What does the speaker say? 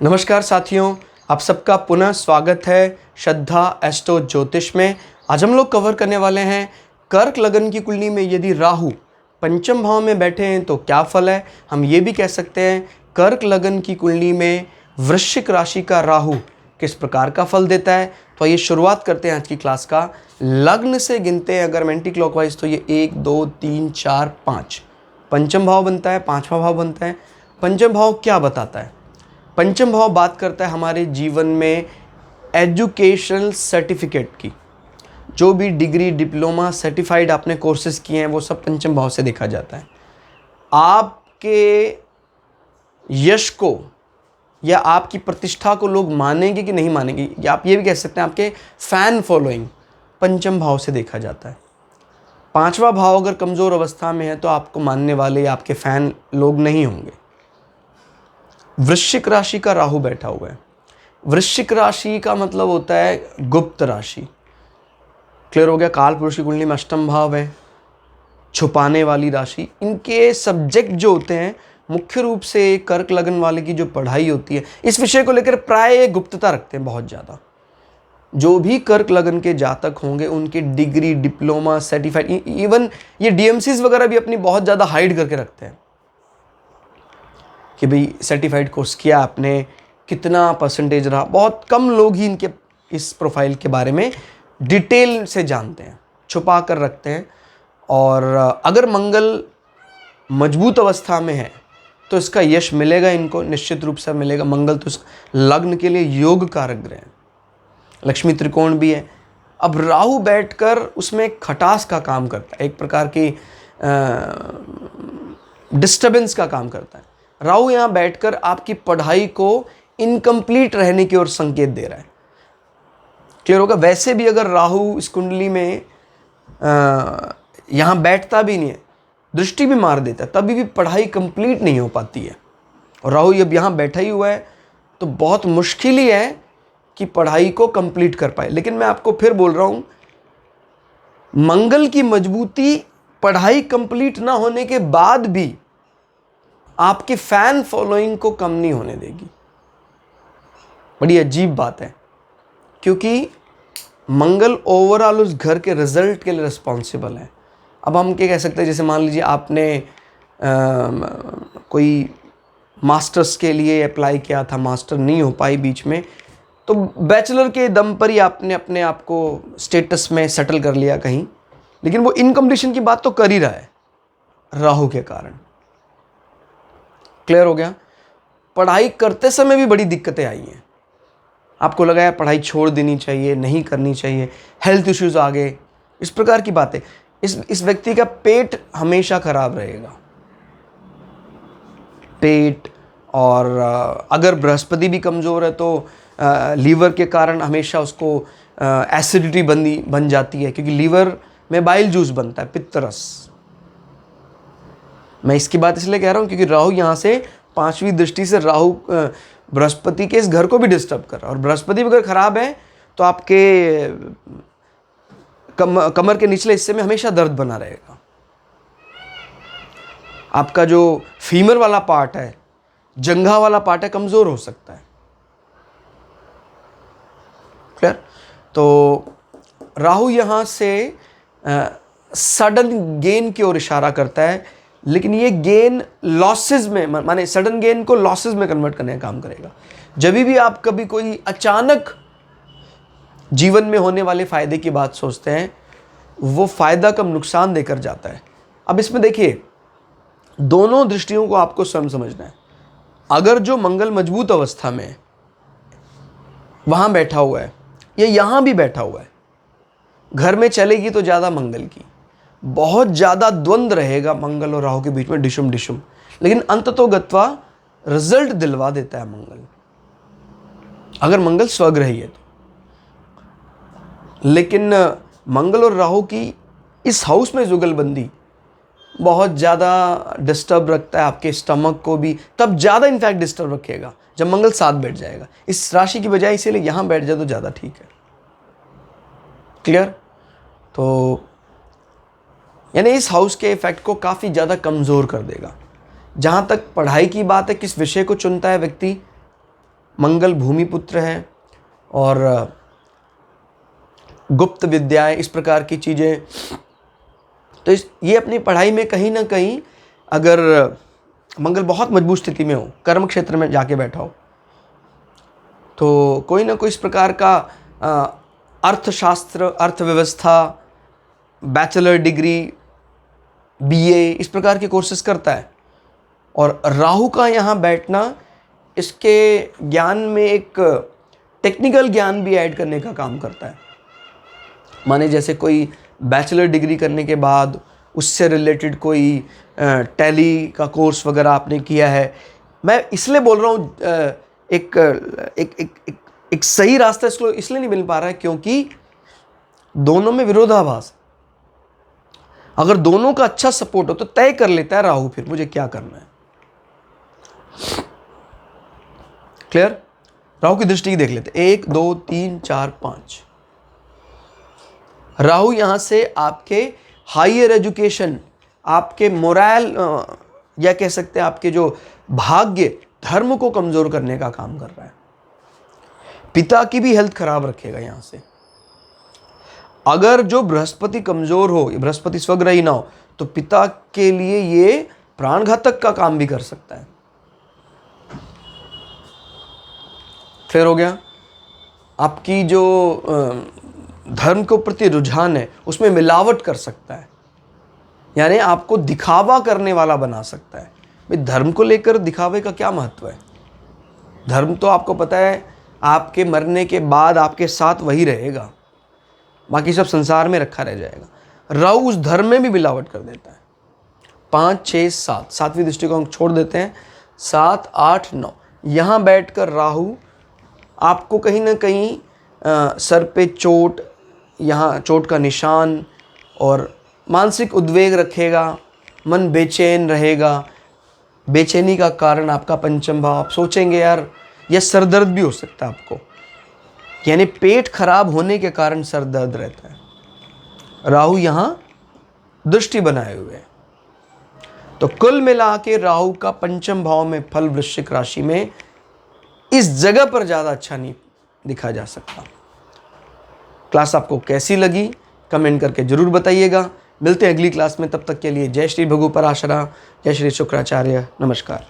नमस्कार साथियों, आप सबका पुनः स्वागत है श्रद्धा एस्ट्रो ज्योतिष में। आज हम लोग कवर करने वाले हैं कर्क लगन की कुंडली में यदि राहु पंचम भाव में बैठे हैं तो क्या फल है। हम ये भी कह सकते हैं कर्क लगन की कुंडली में वृश्चिक राशि का राहु किस प्रकार का फल देता है। तो आइए शुरुआत करते हैं आज की क्लास का। लग्न से गिनते हैं अगर एंटी क्लॉकवाइज तो ये 1 2 3 4 5 पंचम भाव बनता है, पांचवा भाव बनता है। पंचम भाव क्या बताता है? पंचम भाव बात करता है हमारे जीवन में एजुकेशनल सर्टिफिकेट की। जो भी डिग्री, डिप्लोमा, सर्टिफाइड आपने कोर्सेज किए हैं वो सब पंचम भाव से देखा जाता है। आपके यश को या आपकी प्रतिष्ठा को लोग मानेंगे कि नहीं मानेंगे, या आप ये भी कह सकते हैं आपके फैन फॉलोइंग पंचम भाव से देखा जाता है। पांचवा भाव अगर कमज़ोर अवस्था में है तो आपको मानने वाले या आपके फैन लोग नहीं होंगे। वृश्चिक राशि का राहु बैठा हुआ है। वृश्चिक राशि का मतलब होता है गुप्त राशि। क्लियर हो गया? काल पुरुष की कुंडली में अष्टम भाव है, छुपाने वाली राशि। इनके सब्जेक्ट जो होते हैं मुख्य रूप से कर्क लगन वाले की जो पढ़ाई होती है इस विषय को लेकर प्राय गुप्तता रखते हैं बहुत ज़्यादा। जो भी कर्क लगन के जातक होंगे उनके डिग्री, डिप्लोमा, सर्टिफाइड, इवन ये डीएमसीज वगैरह भी अपनी बहुत ज़्यादा हाइड करके रखते हैं कि भाई सर्टिफाइड कोर्स किया आपने, कितना परसेंटेज रहा। बहुत कम लोग ही इनके इस प्रोफाइल के बारे में डिटेल से जानते हैं, छुपा कर रखते हैं। और अगर मंगल मजबूत अवस्था में है तो इसका यश मिलेगा इनको, निश्चित रूप से मिलेगा। मंगल तो इस लग्न के लिए योग कारक ग्रह है, लक्ष्मी त्रिकोण भी है। अब राहु बैठकर उसमें खटास का काम करता है, एक प्रकार की डिस्टर्बेंस का काम करता है। राहु यहाँ बैठकर आपकी पढ़ाई को इनकम्प्लीट रहने की ओर संकेत दे रहा है। क्लियर होगा? वैसे भी अगर राहु इस कुंडली में यहाँ बैठता भी नहीं है, दृष्टि भी मार देता है, तभी भी पढ़ाई कंप्लीट नहीं हो पाती है। और राहु जब यहाँ बैठा ही हुआ है तो बहुत मुश्किल ही है कि पढ़ाई को कंप्लीट कर पाए। लेकिन मैं आपको फिर बोल रहा हूँ, मंगल की मजबूती पढ़ाई कंप्लीट ना होने के बाद भी आपकी फैन फॉलोइंग को कम नहीं होने देगी। बड़ी अजीब बात है, क्योंकि मंगल ओवरऑल उस घर के रिजल्ट के लिए रिस्पॉन्सिबल है। अब हम क्या कह सकते हैं, जैसे मान लीजिए आपने कोई मास्टर्स के लिए अप्लाई किया था, मास्टर नहीं हो पाई बीच में, तो बैचलर के दम पर ही आपने अपने आप को स्टेटस में सेटल कर लिया कहीं, लेकिन वो इनकम्प्लीशन की बात तो कर ही रहा है राहु के कारण। क्लियर हो गया? पढ़ाई करते समय भी बड़ी दिक्कतें आई हैं। आपको लगा है पढ़ाई छोड़ देनी चाहिए, नहीं करनी चाहिए, हेल्थ इश्यूज आ गए, इस प्रकार की बातें। इस व्यक्ति का पेट हमेशा खराब रहेगा, पेट। और अगर बृहस्पति भी कमज़ोर है तो लीवर के कारण हमेशा उसको एसिडिटी बन जाती है, क्योंकि लीवर में बाइल जूस बनता है, पित्तरस। मैं इसकी बात इसलिए कह रहा हूँ क्योंकि राहु यहाँ से पांचवी दृष्टि से राहु बृहस्पति के इस घर को भी डिस्टर्ब कर रहा है। और बृहस्पति अगर खराब है तो आपके कमर के निचले हिस्से में हमेशा दर्द बना रहेगा। आपका जो फीमर वाला पार्ट है, जंघा वाला पार्ट है, कमजोर हो सकता है। क्लियर? तो राहु यहाँ से सडन गेन की ओर इशारा करता है, लेकिन ये गेन लॉसेस में, माने सडन गेन को लॉसेस में कन्वर्ट करने का काम करेगा। जब भी आप कभी कोई अचानक जीवन में होने वाले फायदे की बात सोचते हैं, वो फायदा कम नुकसान देकर जाता है। अब इसमें देखिए, दोनों दृष्टियों को आपको स्वयं समझना है। अगर जो मंगल मजबूत अवस्था में है वहां बैठा हुआ है या यहां भी बैठा हुआ है, घर में चलेगी तो ज़्यादा मंगल की, बहुत ज़्यादा द्वंद्व रहेगा मंगल और राहु के बीच में, डिशुम डिशुम, लेकिन अंततोगत्वा रिजल्ट दिलवा देता है मंगल, अगर मंगल स्वग्रही है तो। लेकिन मंगल और राहु की इस हाउस में जुगलबंदी बहुत ज़्यादा डिस्टर्ब रखता है आपके स्टमक को भी, तब ज़्यादा इनफैक्ट डिस्टर्ब रखेगा जब मंगल साथ बैठ जाएगा। इस राशि की बजाय इसीलिए यहाँ बैठ जाए तो ज़्यादा ठीक है। क्लियर? तो यानी इस हाउस के इफेक्ट को काफ़ी ज़्यादा कमज़ोर कर देगा। जहाँ तक पढ़ाई की बात है, किस विषय को चुनता है व्यक्ति, मंगल भूमिपुत्र है और गुप्त विद्याएं, इस प्रकार की चीज़ें। तो ये अपनी पढ़ाई में कहीं ना कहीं अगर मंगल बहुत मजबूत स्थिति में हो, कर्म क्षेत्र में जाके बैठा हो, तो कोई ना कोई इस प्रकार का अर्थशास्त्र, अर्थव्यवस्था, बैचलर डिग्री, बीए, इस प्रकार के कोर्सेज करता है। और राहु का यहाँ बैठना इसके ज्ञान में एक टेक्निकल ज्ञान भी ऐड करने का काम करता है। माने जैसे कोई बैचलर डिग्री करने के बाद उससे रिलेटेड कोई टैली का कोर्स वगैरह आपने किया है। मैं इसलिए बोल रहा हूँ एक एक एक एक एक सही रास्ता इसको इसलिए नहीं मिल पा रहा है क्योंकि दोनों में विरोधाभास। अगर दोनों का अच्छा सपोर्ट हो तो तय कर लेता है राहु फिर मुझे क्या करना है। क्लियर? राहु की दृष्टि की देख लेते, 1 2 3 4 5। राहु यहां से आपके हायर एजुकेशन, आपके मोरल या कह सकते हैं आपके जो भाग्य, धर्म को कमजोर करने का काम कर रहा है। पिता की भी हेल्थ खराब रखेगा यहां से। अगर जो बृहस्पति कमजोर हो, बृहस्पति स्वग्रही ना हो, तो पिता के लिए ये प्राणघातक का काम भी कर सकता है। क्लियर हो गया? आपकी जो धर्म के प्रति रुझान है उसमें मिलावट कर सकता है, यानी आपको दिखावा करने वाला बना सकता है। भाई धर्म को लेकर दिखावे का क्या महत्व है? धर्म तो आपको पता है आपके मरने के बाद आपके साथ वही रहेगा, बाकी सब संसार में रखा रह जाएगा। राहु उस धर्म में भी मिलावट कर देता है। 5 6 7, सातवीं दृष्टि को हम छोड़ देते हैं। 7 8 9 यहाँ बैठकर राहु आपको कहीं ना कहीं सर पे चोट, यहाँ चोट का निशान और मानसिक उद्वेग रखेगा, मन बेचैन रहेगा। बेचैनी का कारण आपका पंचम भाव। आप सोचेंगे यार यह सर दर्द भी हो सकता है आपको, यानी पेट खराब होने के कारण सर दर्द रहता है। राहु यहाँ दृष्टि बनाए हुए है। तो कुल मिला के राहु का पंचम भाव में फल वृश्चिक राशि में इस जगह पर ज़्यादा अच्छा नहीं दिखा जा सकता। क्लास आपको कैसी लगी कमेंट करके जरूर बताइएगा। मिलते हैं अगली क्लास में, तब तक के लिए जय श्री भृगु पराशरा, जय श्री शुक्राचार्य, नमस्कार।